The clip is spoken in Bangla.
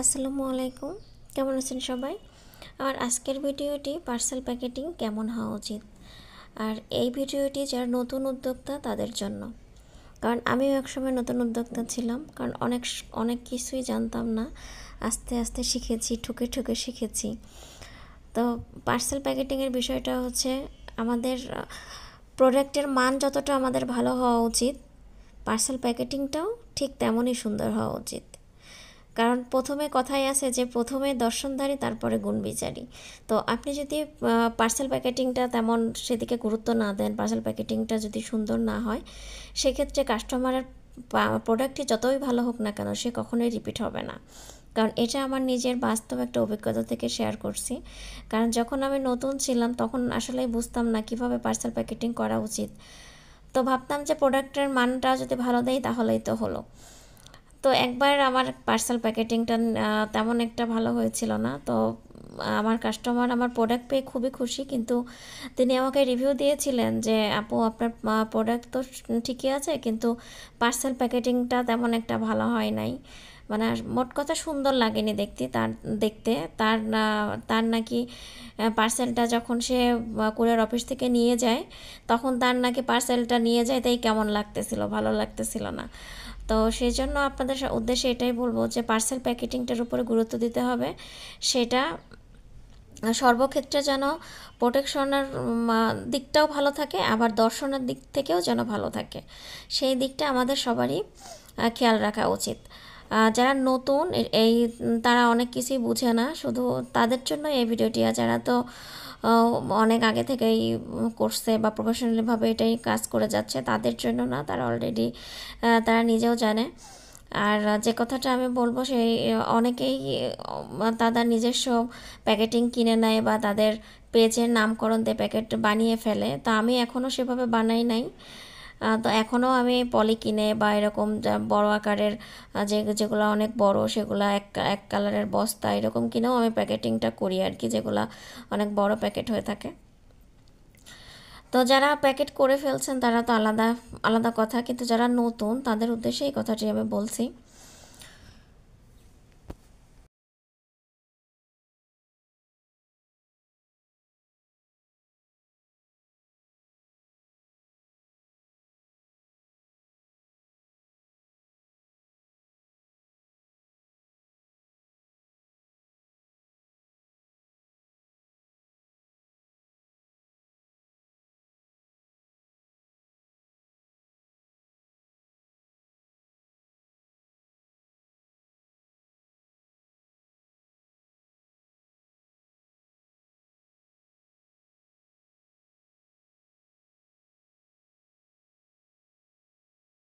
আসসালামু আলাইকুম। কেমন আছেন সবাই? আর আজকের ভিডিওটি পার্সেল প্যাকেটিং কেমন হওয়া উচিত। আর এই ভিডিওটি যারা নতুন উদ্যোক্তা তাদের জন্য, কারণ আমিও একসময় নতুন উদ্যোক্তা ছিলাম, কারণ অনেক কিছুই জানতাম না। আস্তে আস্তে শিখেছি, ঠুকে ঠুকে শিখেছি। তো পার্সেল প্যাকেটিংয়ের বিষয়টা হচ্ছে আমাদের প্রোডাক্টের মান যতটা আমাদের ভালো হওয়া উচিত, পার্সেল প্যাকেটিংটাও ঠিক তেমনই সুন্দর হওয়া উচিত। কারণ প্রথমে কথাই আছে যে প্রথমে দর্শনধারী তারপরে গুণবিচারী। তো আপনি যদি পার্সেল প্যাকেটিংটা তেমন সেদিকে গুরুত্ব না দেন, পার্সেল প্যাকেটিংটা যদি সুন্দর না হয়, সেক্ষেত্রে কাস্টমারের প্রোডাক্টটি যতই ভালো হোক না কেন সে কখনোই রিপিট হবে না। কারণ এটা আমার নিজের বাস্তব একটা অভিজ্ঞতা থেকে শেয়ার করছি। কারণ যখন আমি নতুন ছিলাম তখন আসলেই বুঝতাম না কিভাবে পার্সেল প্যাকেটিং করা উচিত। তো ভাবতাম যে প্রোডাক্টের মানটা যদি ভালো দেয় তাহলেই তো হলো। তো একবার আমার পার্সেল প্যাকেটিংটা তেমন একটা ভালো হয়েছিল না। তো আমার কাস্টমার আমার প্রোডাক্ট পেয়ে খুবই খুশি, কিন্তু তিনি আমাকে রিভিউ দিয়েছিলেন যে আপু আপনার প্রোডাক্ট তো ঠিকই আছে, কিন্তু পার্সেল প্যাকেটিংটা তেমন একটা ভালো হয় নাই। মানে মোট কথা সুন্দর লাগেনি তার নাকি পার্সেলটা যখন সে কুরিয়ার অফিস থেকে নিয়ে যায় তখন তার নাকি পার্সেলটা নিয়ে যায় তাই কেমন লাগতেছিল, ভালো লাগতেছিল না। তো সেই জন্য আপনাদের উদ্দেশ্যে এটাই বলবো যে পার্সেল প্যাকেটিংটার উপরে গুরুত্ব দিতে হবে। সেটা সর্বক্ষেত্রে যেন প্রোটেকশনের দিকটাও ভালো থাকে, আবার দর্শনের দিক থেকেও যেন ভালো থাকে, সেই দিকটা আমাদের সবারই খেয়াল রাখা উচিত। যারা নতুন এই তারা অনেক কিছুই বুঝে না, শুধু তাদের জন্য এই ভিডিওটি। আর যারা তো অনেক আগে থেকেই করছে বা প্রফেশনালিভাবে এটাই কাজ করে যাচ্ছে তাদের জন্য না, তারা অলরেডি তারা নিজেও জানে। আর যে কথাটা আমি বলবো সেই অনেকেই তাদের নিজস্ব প্যাকেটিং কিনে নেয় বা তাদের পেজের নামকরণ দিয়ে প্যাকেট বানিয়ে ফেলে। তো আমি এখনও সেভাবে বানাই নাই। তো এখনও আমি পলি কিনে বা এরকম বড় আকারের যেগুলো অনেক বড় সেগুলো এক এক কালারের বস্তা এরকম কিনেও আমি প্যাকেটিংটা করি আর কি, যেগুলো অনেক বড় প্যাকেট হয়ে থাকে। তো যারা প্যাকেট করে ফেলছেন তারা তো আলাদা আলাদা কথা, কিন্তু যারা নতুন তাদের উদ্দেশ্যে এই কথাটি আমি বলছি।